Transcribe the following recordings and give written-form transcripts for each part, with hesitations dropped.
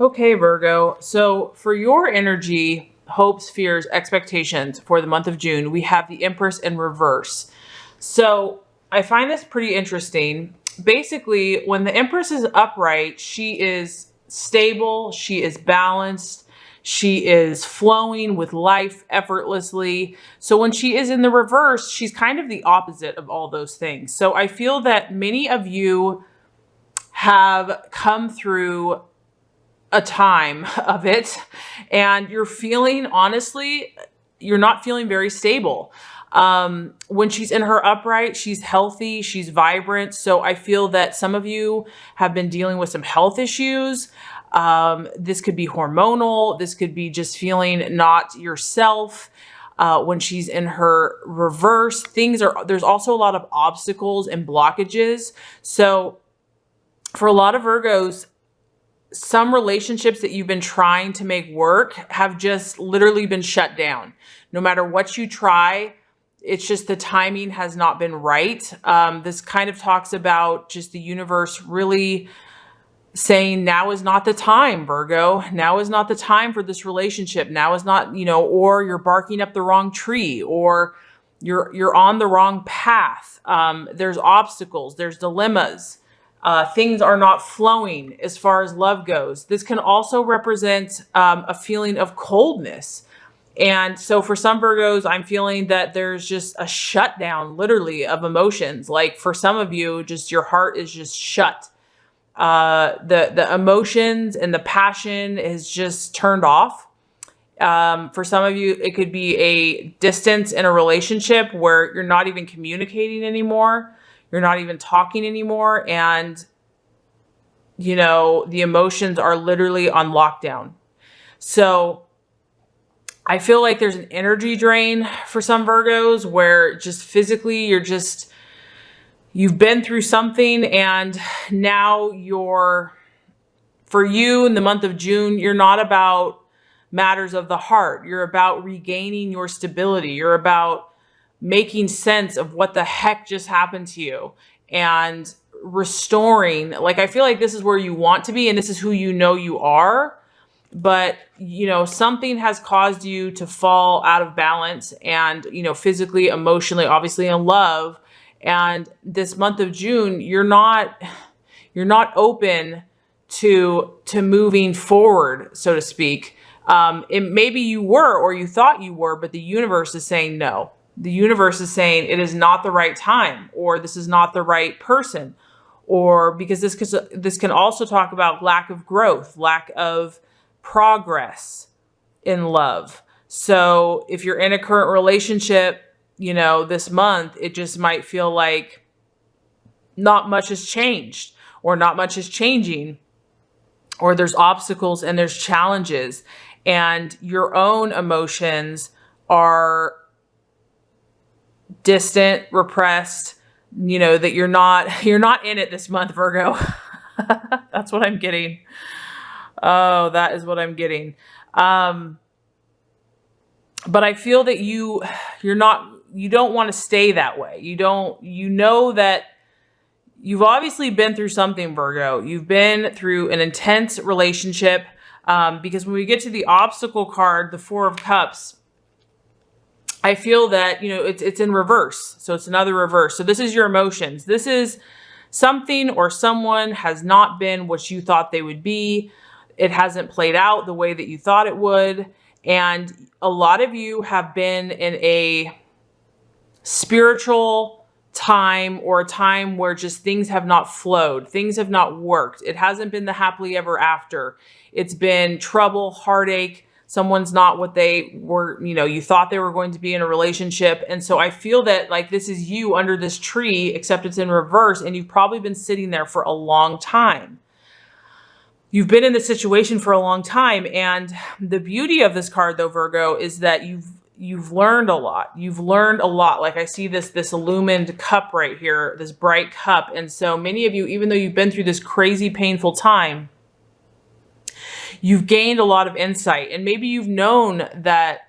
Okay, Virgo. So for your energy, hopes, fears, expectations for the month of June, we have the Empress in reverse. So I find this pretty interesting. Basically, when the Empress is upright, she is stable, she is balanced, she is flowing with life effortlessly. So when she is in the reverse, she's kind of the opposite of all those things. So I feel that many of you have come through a time of it and you're feeling, honestly, you're not feeling very stable. When she's in her upright, she's healthy, she's vibrant. So I feel that some of you have been dealing with some health issues. This could be hormonal. This could be just feeling not yourself. When she's in her reverse, there's also a lot of obstacles and blockages. So for a lot of Virgos, some relationships that you've been trying to make work have just literally been shut down. No matter what you try, it's just the timing has not been right. This kind of talks about just the universe really saying now is not the time, Virgo. Now is not the time for this relationship. Now is not, or you're barking up the wrong tree, or you're on the wrong path. There's obstacles, there's dilemmas. Things are not flowing as far as love goes. This can also represent a feeling of coldness. And so for some Virgos, I'm feeling that there's just a shutdown, literally, of emotions. Like for some of you, just your heart is just shut. The emotions and the passion is just turned off. For some of you, it could be a distance in a relationship where you're not even communicating anymore. You're not even talking anymore. And, the emotions are literally on lockdown. So I feel like there's an energy drain for some Virgos where just physically you've been through something, and now for you in the month of June, you're not about matters of the heart. You're about regaining your stability. You're about making sense of what the heck just happened to you and restoring. Like, I feel like this is where you want to be and this is who you are. But, something has caused you to fall out of balance and, physically, emotionally, obviously in love. And this month of June, you're not open to moving forward, so to speak. Maybe you were, or you thought you were, but the universe is saying no. The universe is saying it is not the right time, or this is not the right person, or because this can also talk about lack of growth, lack of progress in love. So if you're in a current relationship, this month, it just might feel like not much has changed, or not much is changing, or there's obstacles and there's challenges, and your own emotions are distant, repressed, that you're not in it this month, Virgo. That's what I'm getting. Oh, that is what I'm getting. But I feel that you don't want to stay that way. You know that you've obviously been through something, Virgo. You've been through an intense relationship, because when we get to the obstacle card, the Four of Cups, I feel that, it's in reverse. So it's another reverse. So this is your emotions. This is something or someone has not been what you thought they would be. It hasn't played out the way that you thought it would. And a lot of you have been in a spiritual time, or a time where just things have not flowed. Things have not worked. It hasn't been the happily ever after. It's been trouble, heartache. Someone's not what they were, you thought they were going to be in a relationship. And so I feel that like this is you under this tree, except it's in reverse, and you've probably been sitting there for a long time. You've been in this situation for a long time. And the beauty of this card, though, Virgo, is that you've learned a lot. You've learned a lot. Like I see this illumined cup right here, this bright cup. And so many of you, even though you've been through this crazy, painful time, you've gained a lot of insight. And maybe you've known that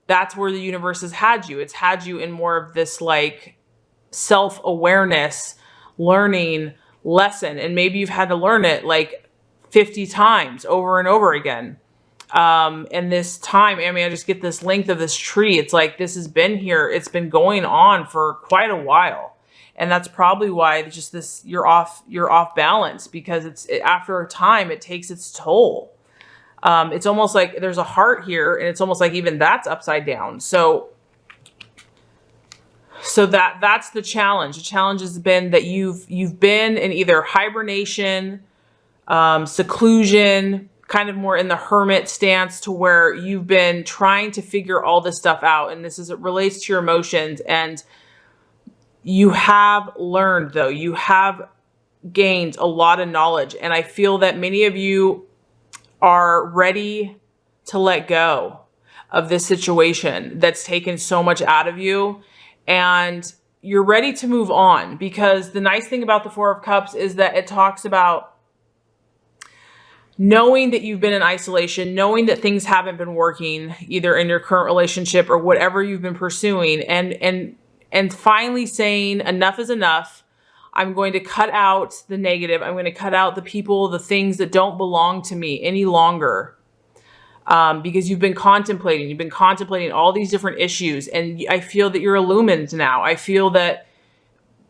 that's where the universe has had you. It's had you in more of this like self-awareness, learning lesson. And maybe you've had to learn it like 50 times over and over again. And this time, I mean, I just get this length of this tree. It's like, this has been here. It's been going on for quite a while. And that's probably why it's just this, you're off balance, because after a time, it takes its toll. It's almost like there's a heart here, and it's almost like even that's upside down. So that's the challenge. The challenge has been that you've been in either hibernation, seclusion, kind of more in the hermit stance, to where you've been trying to figure all this stuff out. And it relates to your emotions. And you have learned, though, you have gained a lot of knowledge. And I feel that many of you are ready to let go of this situation that's taken so much out of you. And you're ready to move on, because the nice thing about the Four of Cups is that it talks about knowing that you've been in isolation, knowing that things haven't been working either in your current relationship or whatever you've been pursuing, and finally saying enough is enough. I'm going to cut out the negative. I'm going to cut out the people, the things that don't belong to me any longer. Because you've been contemplating all these different issues, and I feel that you're illumined now. I feel that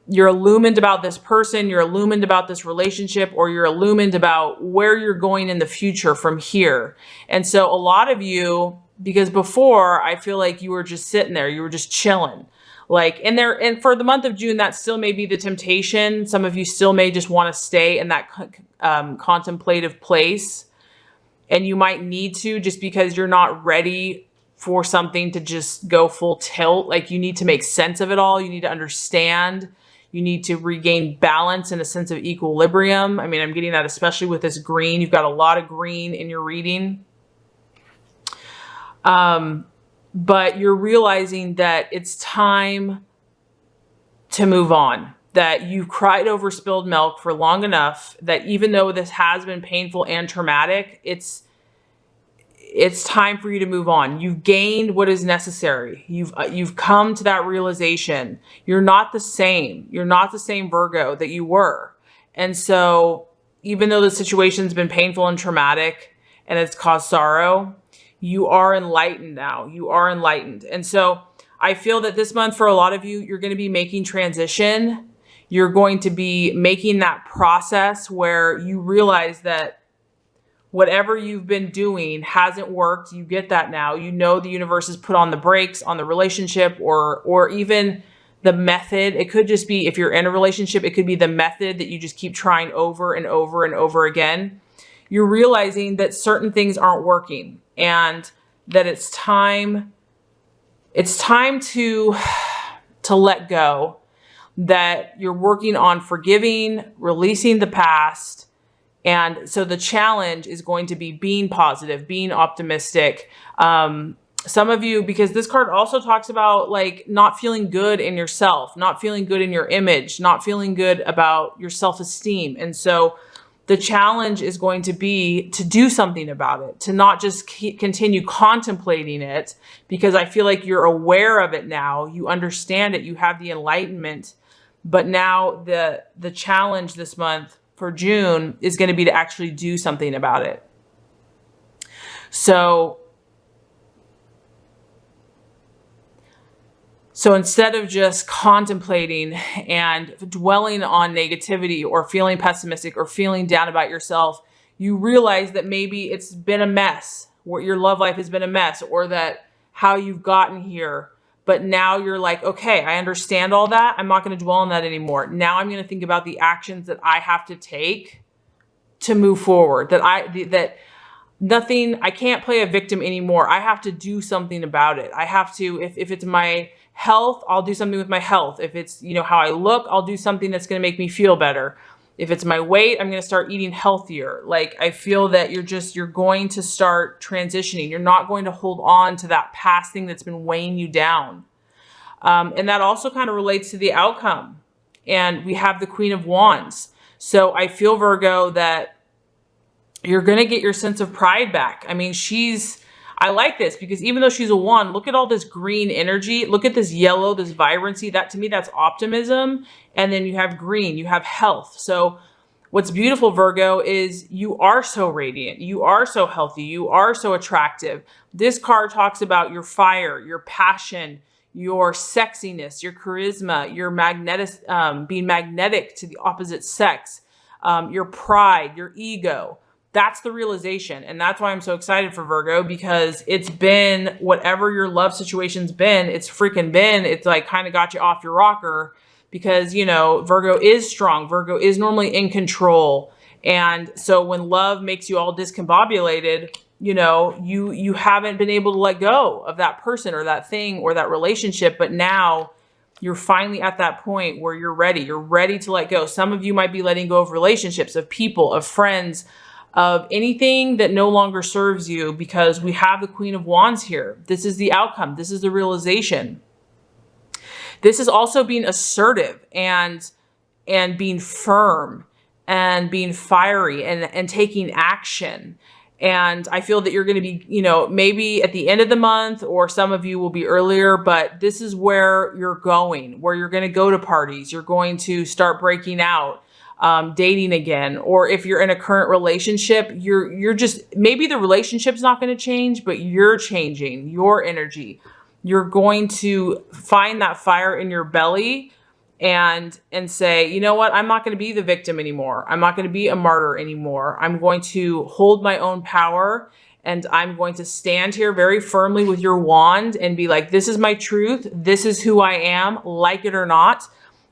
you're illumined about this person, you're illumined about this relationship, or you're illumined about where you're going in the future from here. And so a lot of you, because before I feel like you were just sitting there, you were just chilling. Like and for the month of June, that still may be the temptation. Some of you still may just want to stay in that contemplative place. And you might need to, just because you're not ready for something to just go full tilt. Like, you need to make sense of it all. You need to understand. You need to regain balance and a sense of equilibrium. I mean, I'm getting that especially with this green. You've got a lot of green in your reading. But you're realizing that it's time to move on. That you've cried over spilled milk for long enough, that even though this has been painful and traumatic, it's time for you to move on. You've gained what is necessary. You've come to that realization. You're not the same. You're not the same Virgo that you were. And so even though the situation's been painful and traumatic and it's caused sorrow, you are enlightened now. You are enlightened. And so I feel that this month, for a lot of you, you're going to be making transition. You're going to be making that process where you realize that whatever you've been doing hasn't worked. You get that now. You know the universe has put on the brakes on the relationship, or even the method. It could just be, if you're in a relationship, it could be the method that you just keep trying over and over and over again. You're realizing that certain things aren't working, and that it's time to let go. That you're working on forgiving, releasing the past. And so the challenge is going to be being positive, being optimistic. Some of you, because this card also talks about like not feeling good in yourself, not feeling good in your image, not feeling good about your self-esteem. And so the challenge is going to be to do something about it, to not just continue contemplating it, because I feel like you're aware of it now. You understand it. You have the enlightenment. But now the challenge this month for June is going to be to actually do something about it. So instead of just contemplating and dwelling on negativity or feeling pessimistic or feeling down about yourself, you realize that maybe it's been a mess, or your love life has been a mess, or that how you've gotten here. But now you're like, okay, I understand all that. I'm not going to dwell on that anymore. Now I'm going to think about the actions that I have to take to move forward. I can't play a victim anymore. I have to do something about it. I have to, if it's my health, I'll do something with my health. If it's, how I look, I'll do something that's going to make me feel better. If it's my weight, I'm going to start eating healthier. Like, I feel that you're going to start transitioning. You're not going to hold on to that past thing that's been weighing you down. And that also kind of relates to the outcome. And we have the Queen of Wands. So I feel, Virgo, that you're going to get your sense of pride back. I mean, I like this because even though she's a wand, look at all this green energy. Look at this yellow, this vibrancy. That, to me, that's optimism. And then you have green, you have health. So What's beautiful, Virgo, is you are so radiant. You are so healthy. You are so attractive. This card talks about your fire, your passion, your sexiness, your charisma, your being magnetic to the opposite sex, your pride, your ego. That's the realization. And that's why I'm so excited for Virgo, because it's been whatever your love situation's been, it's like kind of got you off your rocker. Because, you know, Virgo is strong. Virgo is normally in control. And so when love makes you all discombobulated, you know, you haven't been able to let go of that person or that thing or that relationship. But now you're finally at that point where you're ready. You're ready to let go. Some of you might be letting go of relationships, of people, of friends, of anything that no longer serves you, because we have the Queen of Wands here. This is the outcome. This is the realization. This is also being assertive and being firm and being fiery and taking action. And I feel that you're going to be, you know, maybe at the end of the month, or some of you will be earlier, but this is where you're going, where you're going to go to parties. You're going to start breaking out, dating again. Or if you're in a current relationship, you're just, maybe the relationship's not going to change, but you're changing your energy. You're going to find that fire in your belly and say, you know what? I'm not going to be the victim anymore. I'm not going to be a martyr anymore. I'm going to hold my own power, and I'm going to stand here very firmly with your wand and be like, this is my truth. This is who I am, like it or not.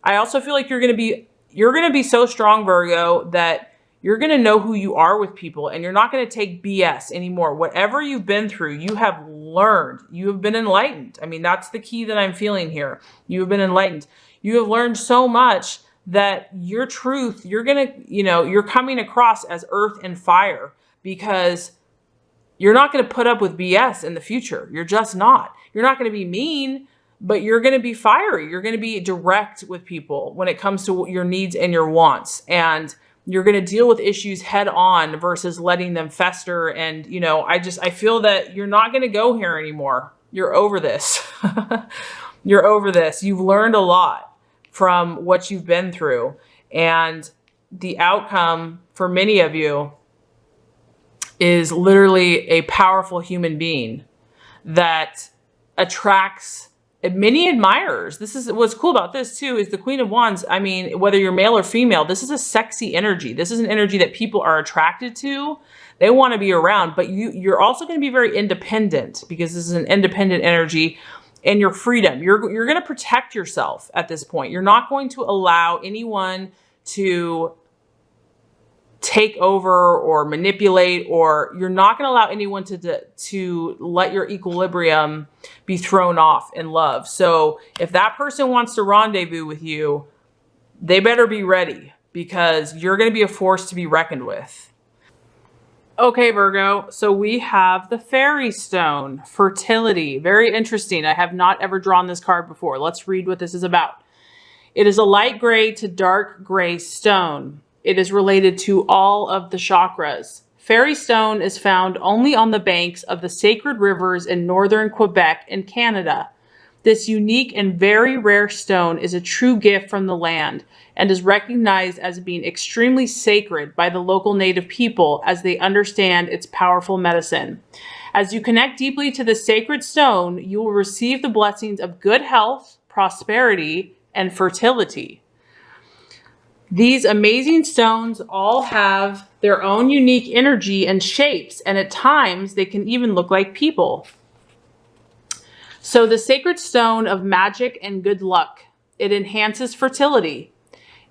I also feel like you're going to be so strong, Virgo, that you're going to know who you are with people, and you're not going to take BS anymore. Whatever you've been through, you have learned. You have been enlightened. I mean, that's the key that I'm feeling here. You have been enlightened. You have learned so much that your truth, you're going to, you know, you're coming across as earth and fire, because you're not going to put up with BS in the future. You're just not. You're not going to be mean, but you're going to be fiery. You're going to be direct with people when it comes to your needs and your wants. And you're going to deal with issues head on versus letting them fester. And, you know, I feel that you're not going to go here anymore. You're over this. You're over this. You've learned a lot from what you've been through. And the outcome for many of you is literally a powerful human being that attracts many admirers. This is what's cool about this too, is the Queen of Wands. I mean, whether you're male or female, this is a sexy energy. This is an energy that people are attracted to. They want to be around, but you're also going to be very independent, because this is an independent energy, and your freedom. You're going to protect yourself at this point. You're not going to allow anyone to take over or manipulate, or you're not going to allow anyone to let your equilibrium be thrown off in love. So if that person wants to rendezvous with you, they better be ready, because you're going to be a force to be reckoned with. Okay, Virgo, so we have the Fairy Stone, fertility. Very interesting. I have not ever drawn this card before. Let's read what this is about. It is a light gray to dark gray stone. It is related to all of the chakras. Fairy stone is found only on the banks of the sacred rivers in northern Quebec and Canada. This unique and very rare stone is a true gift from the land and is recognized as being extremely sacred by the local native people, as they understand its powerful medicine. As you connect deeply to the sacred stone, you will receive the blessings of good health, prosperity, and fertility. These amazing stones all have their own unique energy and shapes, and at times they can even look like people. So the sacred stone of magic and good luck. It enhances fertility.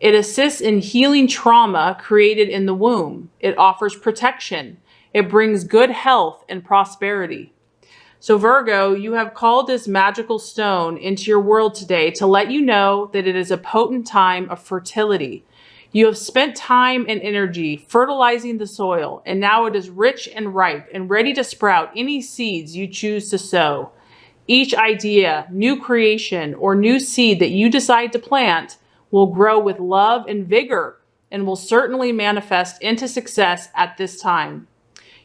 It assists in healing trauma created in the womb. It offers protection. It brings good health and prosperity. So Virgo, you have called this magical stone into your world today to let you know that it is a potent time of fertility. You have spent time and energy fertilizing the soil, and now it is rich and ripe and ready to sprout any seeds you choose to sow. Each idea, new creation, or new seed that you decide to plant will grow with love and vigor and will certainly manifest into success at this time.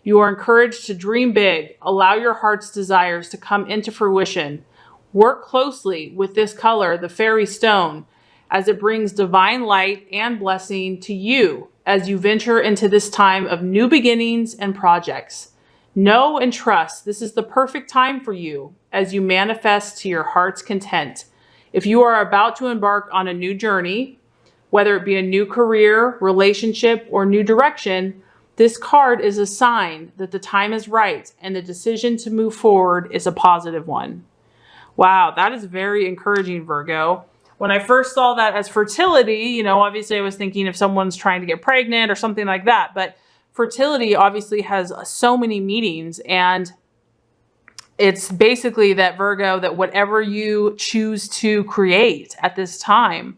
You are encouraged to dream big, allow your heart's desires to come into fruition. Work closely with this color, the fairy stone, as it brings divine light and blessing to you as you venture into this time of new beginnings and projects. Know and trust this is the perfect time for you as you manifest to your heart's content. If you are about to embark on a new journey, whether it be a new career, relationship, or new direction, this card is a sign that the time is right and the decision to move forward is a positive one. Wow, that is very encouraging, Virgo. When I first saw that as fertility, obviously I was thinking if someone's trying to get pregnant or something like that, but fertility obviously has so many meanings, and it's basically that, Virgo, that whatever you choose to create at this time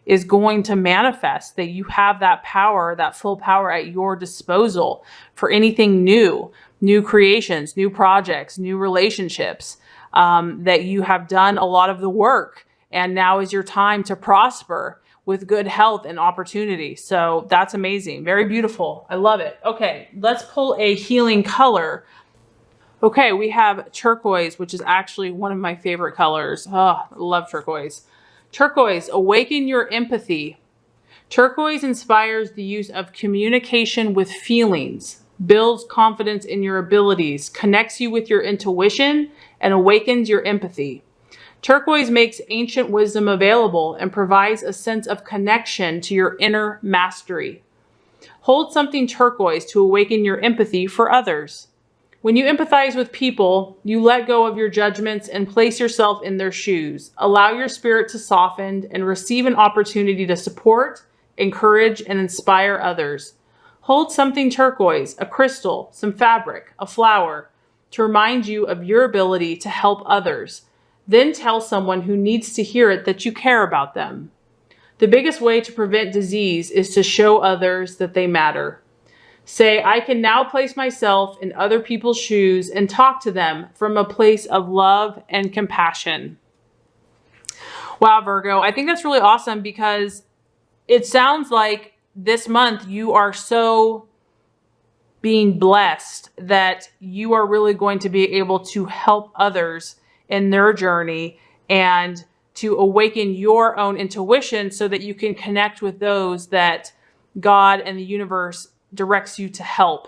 is going to manifest, that you have that power, that full power at your disposal for anything new creations, new projects, new relationships, that you have done a lot of the work. And now is your time to prosper with good health and opportunity. So that's amazing. Very beautiful. I love it. Okay, let's pull a healing color. Okay, we have turquoise, which is actually one of my favorite colors. Oh, I love turquoise. Turquoise, awaken your empathy. Turquoise inspires the use of communication with feelings, builds confidence in your abilities, connects you with your intuition, and awakens your empathy. Turquoise makes ancient wisdom available and provides a sense of connection to your inner mastery. Hold something turquoise to awaken your empathy for others. When you empathize with people, you let go of your judgments and place yourself in their shoes. Allow your spirit to soften and receive an opportunity to support, encourage, and inspire others. Hold something turquoise, a crystal, some fabric, a flower, to remind you of your ability to help others. Then tell someone who needs to hear it that you care about them. The biggest way to prevent disease is to show others that they matter. Say, I can now place myself in other people's shoes and talk to them from a place of love and compassion. Wow, Virgo, I think that's really awesome because it sounds like this month you are so being blessed that you are really going to be able to help others in their journey and to awaken your own intuition so that you can connect with those that God and the universe directs you to help.